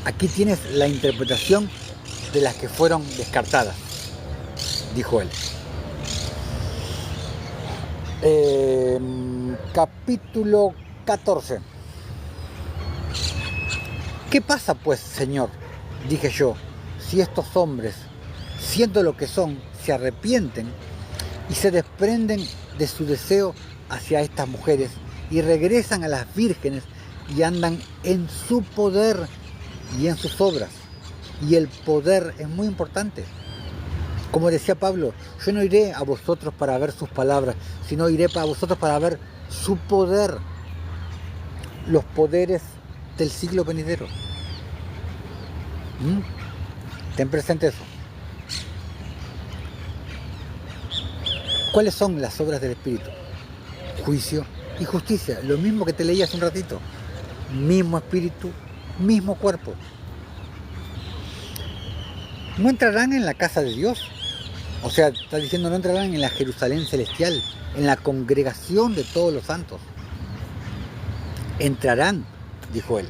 Aquí tienes la interpretación de las que fueron descartadas, dijo él. Capítulo 14. ¿Qué pasa pues, Señor? Dije yo, si estos hombres, siendo lo que son, se arrepienten y se desprenden de su deseo hacia estas mujeres y regresan a las vírgenes y andan en su poder y en sus obras. Y el poder es muy importante. Como decía Pablo, yo no iré a vosotros para ver sus palabras, sino iré para vosotros para ver su poder, los poderes del siglo venidero. Ten presente eso. ¿Cuáles son las obras del Espíritu? Juicio y justicia, lo mismo que te leí hace un ratito. Mismo espíritu, mismo cuerpo. ¿No entrarán en la casa de Dios? O sea, está diciendo, no entrarán en la Jerusalén celestial, en la congregación de todos los santos. Entrarán, dijo él,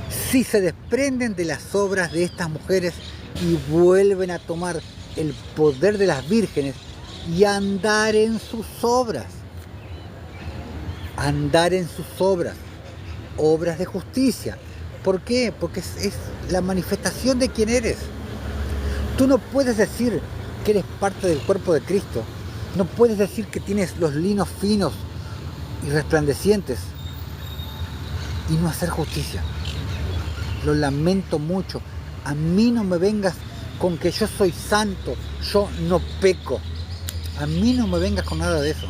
si se desprenden de las obras de estas mujeres y vuelven a tomar el poder de las vírgenes y andar en sus obras. Andar en sus obras. Obras de justicia. ¿Por qué? Porque es la manifestación de quién eres. Tú no puedes decir que eres parte del cuerpo de Cristo. No puedes decir que tienes los linos finos y resplandecientes y no hacer justicia. Lo lamento mucho. A mí no me vengas con que yo soy santo, yo no peco. A mí no me vengas con nada de eso.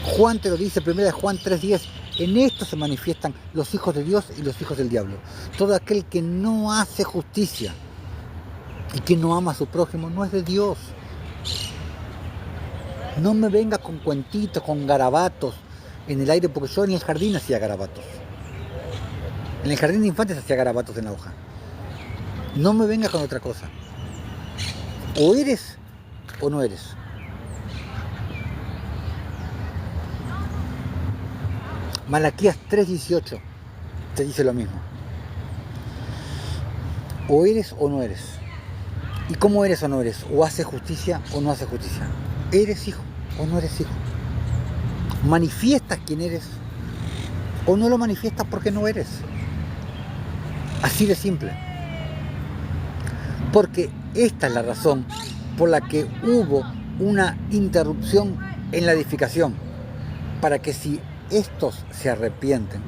Juan te lo dice, 1 Juan 3:10. En esto se manifiestan los hijos de Dios y los hijos del diablo. Todo aquel que no hace justicia y que no ama a su prójimo no es de Dios. No me vengas con cuentitos, con garabatos en el aire, porque yo en el jardín hacía garabatos. En el jardín de infantes hacía garabatos en la hoja. No me vengas con otra cosa. O eres o no eres. Malaquías 3:18 te dice lo mismo. O eres o no eres. ¿Y cómo eres o no eres? O haces justicia o no haces justicia. ¿Eres hijo o no eres hijo? ¿Manifiestas quién eres o no lo manifiestas porque no eres? Así de simple. Porque esta es la razón por la que hubo una interrupción en la edificación, para que si estos se arrepienten,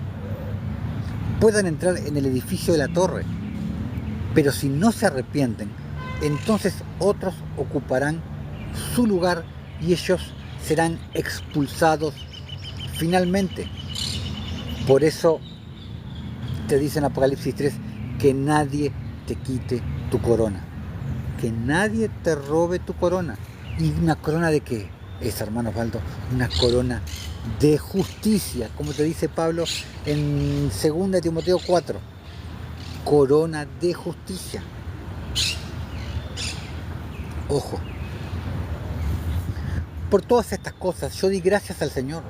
puedan entrar en el edificio de la torre. Pero si no se arrepienten, entonces otros ocuparán su lugar y ellos serán expulsados finalmente. Por eso te dice en Apocalipsis 3 que nadie te quite tu corona. Que nadie te robe tu corona. ¿Y una corona de qué? es, hermano Osvaldo, una corona de justicia, como te dice Pablo en 2 Timoteo 4, corona de justicia. Ojo, por todas estas cosas yo di gracias al Señor,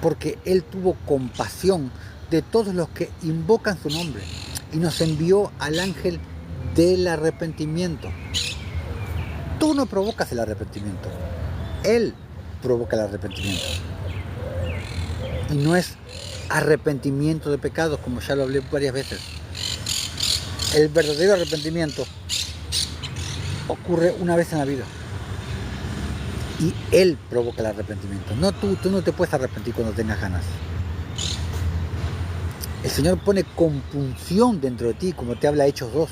porque Él tuvo compasión de todos los que invocan su nombre y nos envió al ángel del arrepentimiento. Tú no provocas el arrepentimiento, Él provoca el arrepentimiento. Y no es arrepentimiento de pecados, como ya lo hablé varias veces. El verdadero arrepentimiento ocurre una vez en la vida. Y Él provoca el arrepentimiento. No tú no te puedes arrepentir cuando tengas ganas. El Señor pone compunción dentro de ti, como te habla Hechos 2.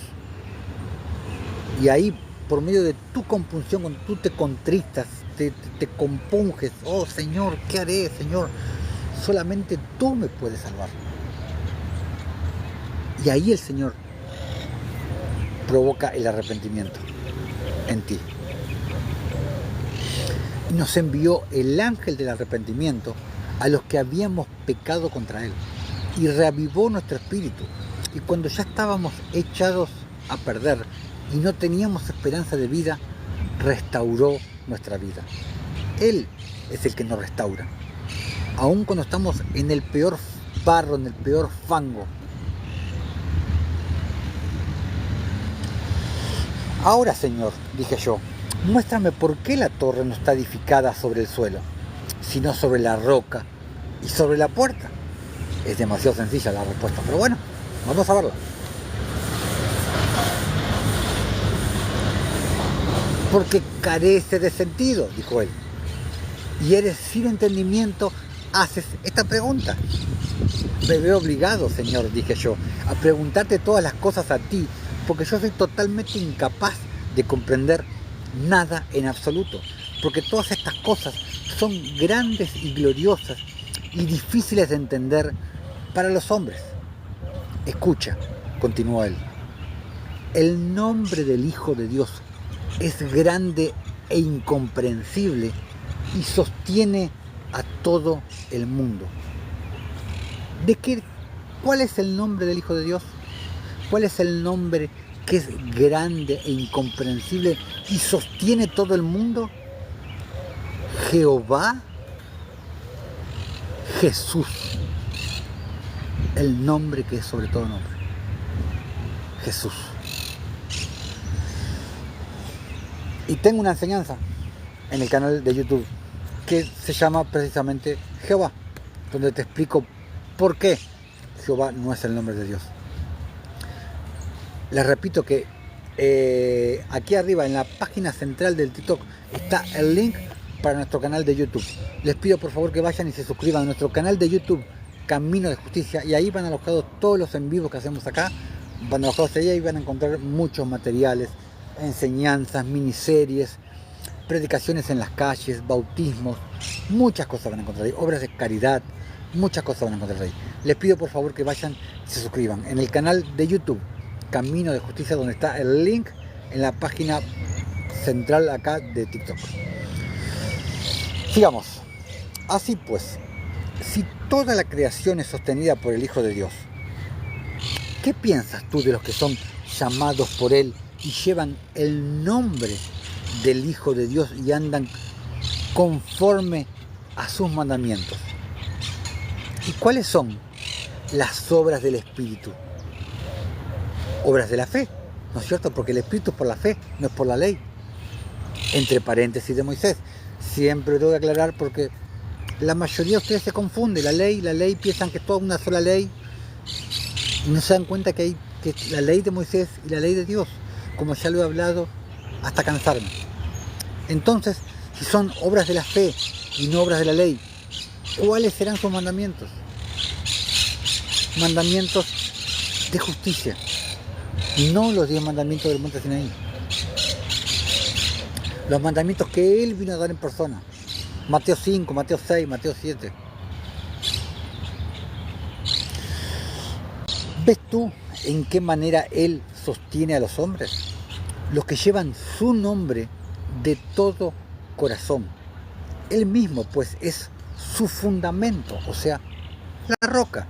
Y ahí, por medio de tu compunción, cuando tú te contristas, te compunges, oh Señor, ¿qué haré, Señor? Solamente tú me puedes salvar. Y ahí el Señor provoca el arrepentimiento en ti. Nos envió el ángel del arrepentimiento a los que habíamos pecado contra Él y reavivó nuestro espíritu. Y cuando ya estábamos echados a perder y no teníamos esperanza de vida, restauró nuestra vida. Él es el que nos restaura. Aun cuando estamos en el peor barro, en el peor fango. Ahora, Señor, dije yo, muéstrame por qué la torre no está edificada sobre el suelo, sino sobre la roca y sobre la puerta. Es demasiado sencilla la respuesta, pero bueno, vamos a verla. Porque carece de sentido, dijo él, y eres sin entendimiento, haces esta pregunta. Me veo obligado, Señor, dije yo, a preguntarte todas las cosas a ti, porque yo soy totalmente incapaz de comprender nada en absoluto, porque todas estas cosas son grandes y gloriosas y difíciles de entender para los hombres. Escucha, continuó él, el nombre del Hijo de Dios es grande e incomprensible y sostiene a todo el mundo. ¿Cuál es el nombre del Hijo de Dios? ¿Cuál es el nombre que es grande e incomprensible y sostiene todo el mundo? Jehová, Jesús, el nombre que es sobre todo nombre, Jesús. Y tengo una enseñanza en el canal de YouTube que se llama precisamente Jehová, donde te explico por qué Jehová no es el nombre de Dios. Les repito que aquí arriba en la página central del TikTok está el link para nuestro canal de YouTube. Les pido por favor que vayan y se suscriban a nuestro canal de YouTube Camino de Justicia, y ahí van alojados todos los en vivos que hacemos acá. Van alojados ahí y van a encontrar muchos materiales, enseñanzas, miniseries, predicaciones en las calles, bautismos, muchas cosas van a encontrar ahí, obras de caridad, muchas cosas van a encontrar ahí. Les pido por favor que vayan y se suscriban en el canal de YouTube Camino de Justicia, donde está el link en la página central acá de TikTok. Sigamos. Así pues, si toda la creación es sostenida por el Hijo de Dios, ¿qué piensas tú de los que son llamados por Él y llevan el nombre del Hijo de Dios y andan conforme a sus mandamientos? ¿Y cuáles son las obras del Espíritu? Obras de la fe, ¿no es cierto? Porque el Espíritu es por la fe, no es por la ley. Entre paréntesis de Moisés. Siempre tengo que aclarar porque la mayoría de ustedes se confunde. La ley, piensan que es toda una sola ley. Y no se dan cuenta que hay la ley de Moisés y la ley de Dios, como ya lo he hablado hasta cansarme. Entonces, si son obras de la fe y no obras de la ley, ¿cuáles serán sus mandamientos? Mandamientos de justicia, no los 10 mandamientos del monte Sinaí. Los mandamientos que Él vino a dar en persona. Mateo 5, Mateo 6, Mateo 7. ¿Ves tú en qué manera Él sostiene a los hombres? Los que llevan su nombre de todo corazón. Él mismo pues es su fundamento, o sea, la roca.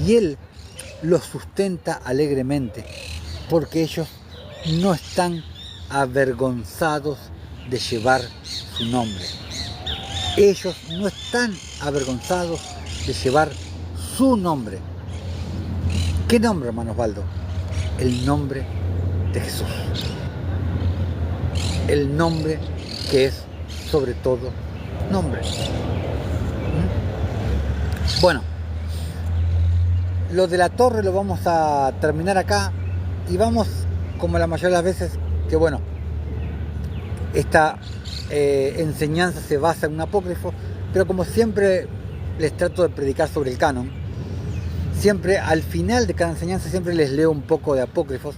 Y Él los sustenta alegremente, porque ellos no están avergonzados de llevar su nombre. Ellos no están avergonzados de llevar su nombre. ¿Qué nombre, hermano Osvaldo? El nombre de Jesús. El nombre que es sobre todo nombre. Bueno, lo de la torre lo vamos a terminar acá y vamos, como la mayoría de las veces, que bueno, esta enseñanza se basa en un apócrifo, pero como siempre les trato de predicar sobre el canon, siempre al final de cada enseñanza siempre les leo un poco de apócrifos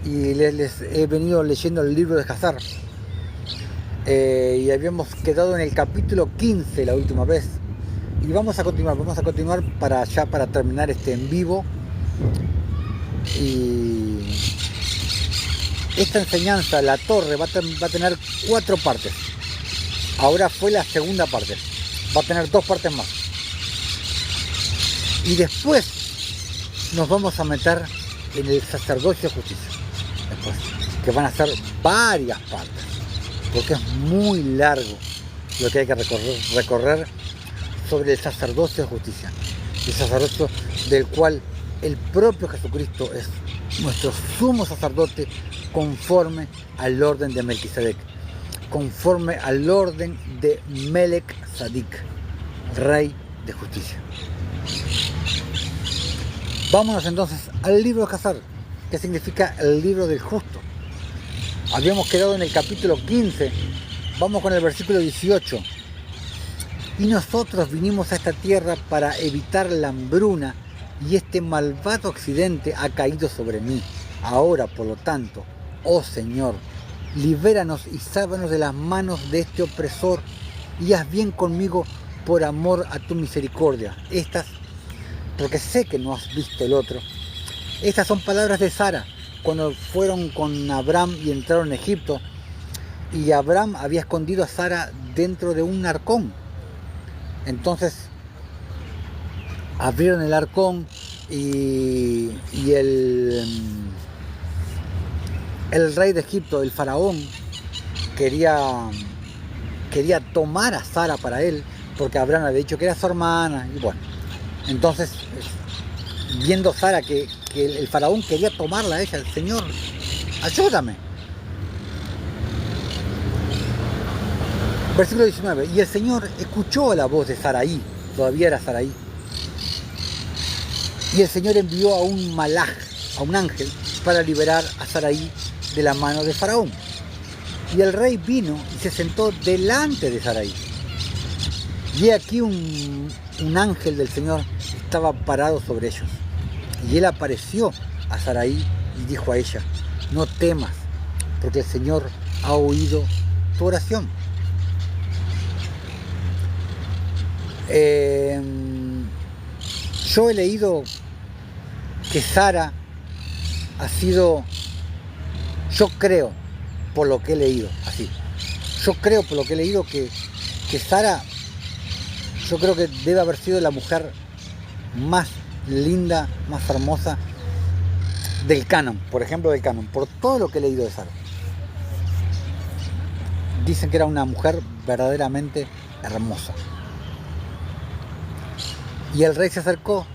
y les he venido leyendo el libro de Hazar. Y habíamos quedado en el capítulo 15 la última vez y vamos a continuar para terminar este en vivo. Y esta enseñanza, la torre, va a tener 4 partes. Ahora fue la segunda parte, va a tener 2 partes más y después nos vamos a meter en el sacerdocio de justicia, después, que van a ser varias partes, porque es muy largo lo que hay que recorrer sobre el sacerdocio de justicia, el sacerdocio del cual el propio Jesucristo es nuestro sumo sacerdote conforme al orden de Melquisedec, conforme al orden de Melech Tzadik, rey de justicia. Vámonos entonces al libro de Hazar, que significa el libro del justo. Habíamos quedado en el capítulo 15, vamos con el versículo 18. Y nosotros vinimos a esta tierra para evitar la hambruna, y este malvado accidente ha caído sobre mí. Ahora, por lo tanto, oh Señor, libéranos y sálvanos de las manos de este opresor, y haz bien conmigo por amor a tu misericordia. Porque sé que no has visto el otro. Estas son palabras de Sara, cuando fueron con Abraham y entraron en Egipto, y Abraham había escondido a Sara dentro de un arcón. Entonces abrieron el arcón y el rey de Egipto, el faraón, quería tomar a Sara para él, porque Abraham había dicho que era su hermana, y bueno, entonces viendo Sara que el faraón quería tomarla a ella, el Señor, ayúdame. Versículo 19, y el Señor escuchó la voz de Saraí, todavía era Saraí, y el Señor envió a un malaj, a un ángel, para liberar a Saraí de la mano de Faraón. Y el rey vino y se sentó delante de Saraí. Y aquí un ángel del Señor estaba parado sobre ellos. Y él apareció a Saraí y dijo a ella, no temas, porque el Señor ha oído tu oración. Yo he leído que Sara ha sido, yo creo, por lo que he leído, que Sara, yo creo que debe haber sido la mujer más linda, más hermosa del canon, por ejemplo del canon, por todo lo que he leído de Sara. Dicen que era una mujer verdaderamente hermosa. Y el rey se acercó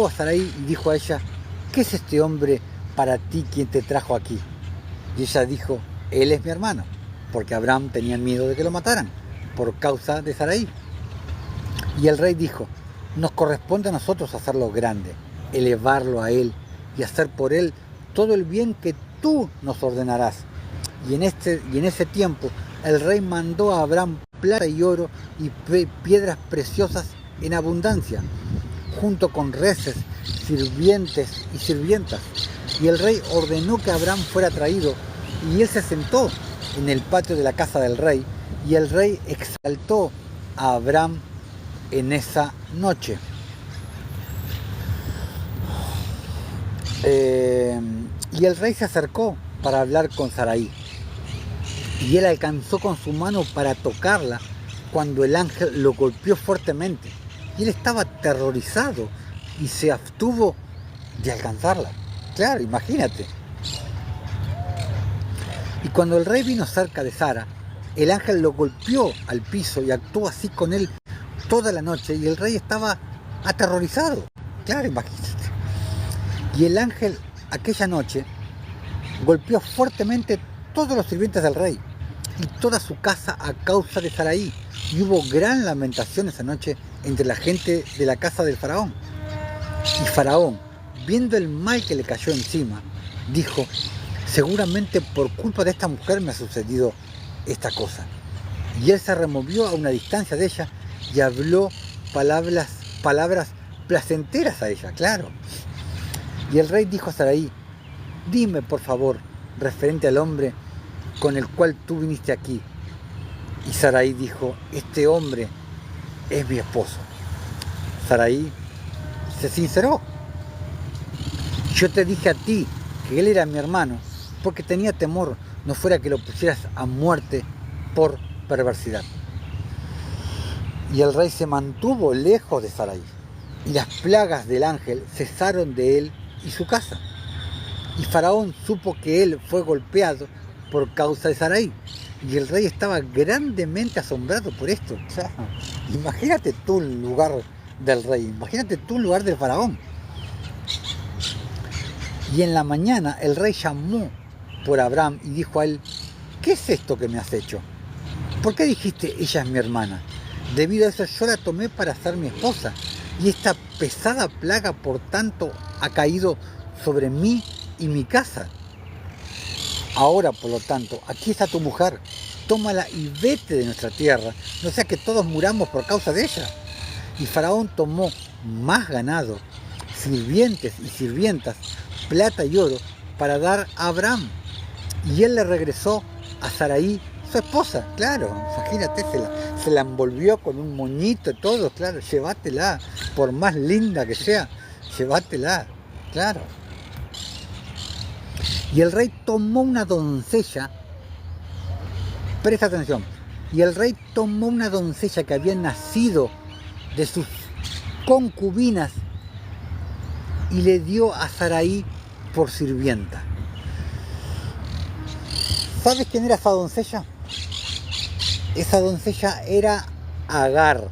a Saraí y dijo a ella, ¿qué es este hombre para ti quien te trajo aquí? Y ella dijo, él es mi hermano, porque Abraham tenía miedo de que lo mataran por causa de Saraí. Y el rey dijo, nos corresponde a nosotros hacerlo grande, elevarlo a él y hacer por él todo el bien que tú nos ordenarás. Y en ese tiempo el rey mandó a Abraham plata y oro y piedras preciosas en abundancia, junto con reses, sirvientes y sirvientas. Y el rey ordenó que Abraham fuera traído, y él se sentó en el patio de la casa del rey, y el rey exaltó a Abraham en esa noche. Y el rey se acercó para hablar con Saraí. y él alcanzó con su mano para tocarla cuando el ángel lo golpeó fuertemente. Y él estaba aterrorizado y se abstuvo de alcanzarla. Claro, imagínate. Y cuando el rey vino cerca de Sara, el ángel lo golpeó al piso y actuó así con él toda la noche, y el rey estaba aterrorizado. Claro, imagínate. Y el ángel aquella noche golpeó fuertemente todos los sirvientes del rey y toda su casa a causa de Saraí, y hubo gran lamentación esa noche entre la gente de la casa del faraón. Y Faraón, viendo el mal que le cayó encima, dijo: seguramente por culpa de esta mujer me ha sucedido esta cosa. Y él se removió a una distancia de ella y habló palabras placenteras a ella, claro. Y el rey dijo a Saraí: dime por favor, referente al hombre con el cual tú viniste aquí. Y Saraí dijo: este hombre es mi esposo. Saraí se sinceró: yo te dije a ti que él era mi hermano porque tenía temor no fuera que lo pusieras a muerte por perversidad. Y el rey se mantuvo lejos de Saraí, y las plagas del ángel cesaron de él y su casa. Y Faraón supo que él fue golpeado por causa de Saraí, y el rey estaba grandemente asombrado por esto. O sea, imagínate tú el lugar del rey, imagínate tú el lugar del faraón. Y en la mañana el rey llamó por Abraham y dijo a él: ¿qué es esto que me has hecho? ¿Por qué dijiste ella es mi hermana? Debido a eso yo la tomé para ser mi esposa, y esta pesada plaga por tanto ha caído sobre mí y mi casa. Ahora, por lo tanto, aquí está tu mujer, tómala y vete de nuestra tierra, no sea que todos muramos por causa de ella. Y Faraón tomó más ganado, sirvientes y sirvientas, plata y oro, para dar a Abraham. Y él le regresó a Saraí, su esposa, claro, imagínate, se la envolvió con un moñito y todo, claro, llévatela, por más linda que sea, llévatela, claro. Y el rey tomó una doncella, presta atención, y el rey tomó una doncella que había nacido de sus concubinas y le dio a Saraí por sirvienta. ¿Sabes quién era esa doncella? Esa doncella era Agar.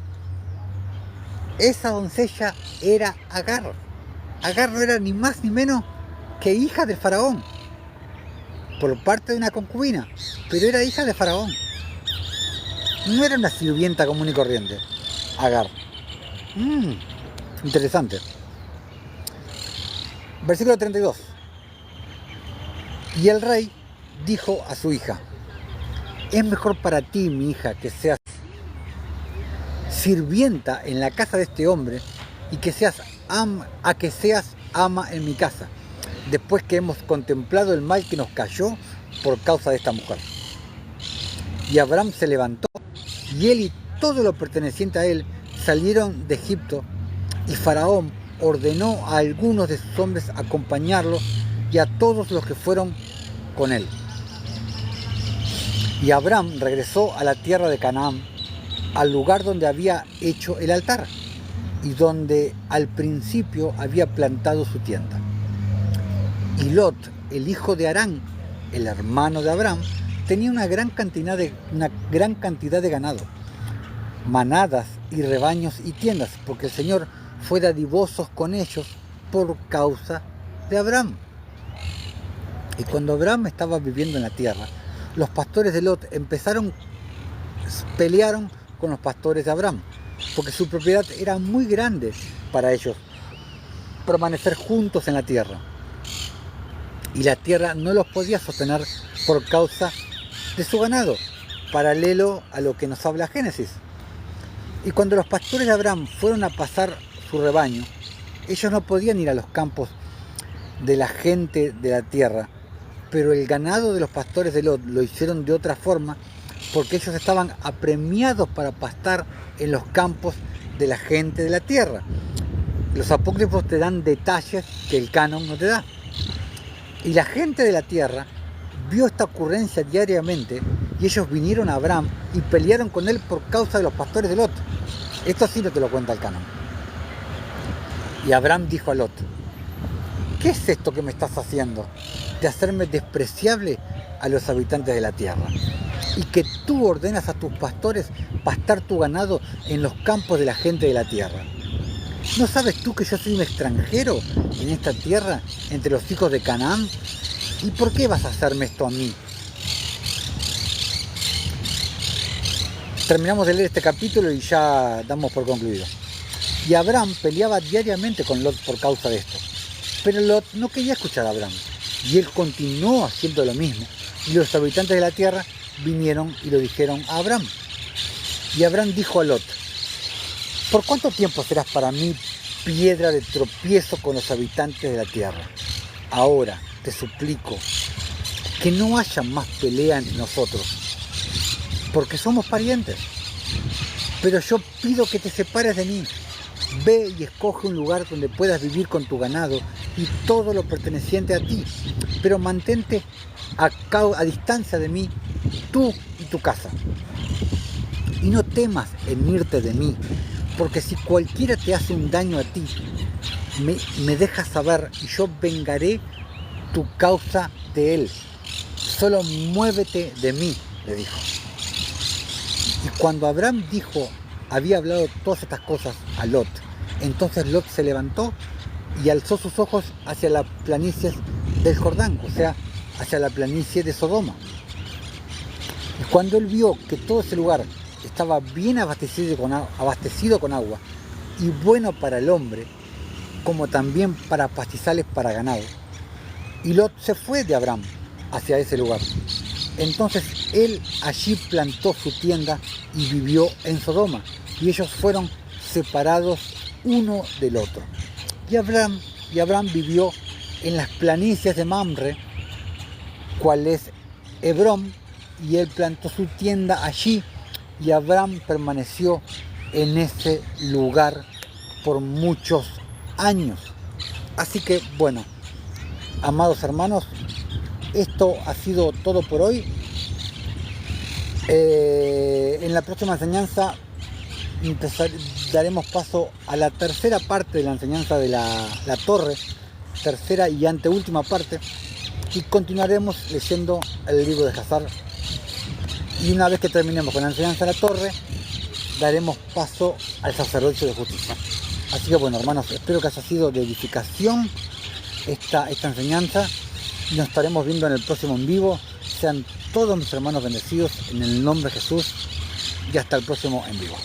Esa doncella era Agar. Agar no era ni más ni menos que hija del faraón, por parte de una concubina, pero era hija de faraón. No era una sirvienta común y corriente, Agar. Interesante. Versículo 32. Y el rey dijo a su hija: es mejor para ti, mi hija, que seas sirvienta en la casa de este hombre y que seas ama en mi casa, después que hemos contemplado el mal que nos cayó por causa de esta mujer. Y Abraham se levantó, y él y todo lo perteneciente a él salieron de Egipto, y Faraón ordenó a algunos de sus hombres acompañarlo y a todos los que fueron con él. Y Abraham regresó a la tierra de Canaán, al lugar donde había hecho el altar y donde al principio había plantado su tienda. Y Lot, el hijo de Harán, el hermano de Abraham, tenía una gran cantidad de ganado, manadas y rebaños y tiendas, porque el Señor fue dadivoso con ellos por causa de Abraham. Y cuando Abraham estaba viviendo en la tierra, los pastores de Lot pelearon con los pastores de Abraham, porque su propiedad era muy grande para ellos permanecer juntos en la tierra, y la tierra no los podía sostener por causa de su ganado, paralelo a lo que nos habla Génesis. Y cuando los pastores de Abraham fueron a pasar su rebaño, ellos no podían ir a los campos de la gente de la tierra, pero el ganado de los pastores de Lot lo hicieron de otra forma, porque ellos estaban apremiados para pastar en los campos de la gente de la tierra. Los apócrifos te dan detalles que el canon no te da. Y la gente de la tierra vio esta ocurrencia diariamente, y y ellos vinieron a Abraham y pelearon con él por causa de los pastores de Lot. Esto sí no te lo cuenta el canon. Y Abraham dijo a Lot: ¿qué es esto que me estás haciendo? De hacerme despreciable a los habitantes de la tierra, y que tú ordenas a tus pastores pastar tu ganado en los campos de la gente de la tierra. ¿No sabes tú que yo soy un extranjero en esta tierra entre los hijos de Canaán? ¿Y por qué vas a hacerme esto a mí? Terminamos de leer este capítulo y ya damos por concluido. Y Abraham peleaba diariamente con Lot por causa de esto. Pero Lot no quería escuchar a Abraham, y él continuó haciendo lo mismo. Y los habitantes de la tierra vinieron y lo dijeron a Abraham. Y Abraham dijo a Lot: ¿por cuánto tiempo serás para mí piedra de tropiezo con los habitantes de la tierra? Ahora te suplico que no haya más pelea entre nosotros, porque somos parientes. Pero yo pido que te separes de mí. Ve y escoge un lugar donde puedas vivir con tu ganado y todo lo perteneciente a ti, pero mantente a distancia de mí, tú y tu casa. Y no temas en irte de mí, porque si cualquiera te hace un daño a ti, me dejas saber y yo vengaré tu causa de él. Solo muévete de mí, le dijo. Y cuando Abraham había hablado todas estas cosas a Lot, entonces Lot se levantó y alzó sus ojos hacia las planicies del Jordán, o sea, hacia la planicie de Sodoma. Y cuando él vio que todo ese lugar estaba bien abastecido con agua y bueno para el hombre, como también para pastizales para ganado, y Lot se fue de Abraham hacia ese lugar. Entonces él allí plantó su tienda y vivió en Sodoma, y ellos fueron separados uno del otro. Y Abraham vivió en las planicies de Mamre, cual es Hebrón, y él plantó su tienda allí, y Abraham permaneció en ese lugar por muchos años. Así que bueno, amados hermanos, esto ha sido todo por hoy. En la próxima enseñanza daremos paso a la tercera parte de la enseñanza de la torre, tercera y anteúltima parte, y continuaremos leyendo el libro de Jazar. Y una vez que terminemos con la enseñanza de la torre, daremos paso al sacerdocio de justicia. Así que bueno, hermanos, espero que haya sido de edificación esta enseñanza, y nos estaremos viendo en el próximo en vivo. Sean todos mis hermanos bendecidos en el nombre de Jesús, y hasta el próximo en vivo.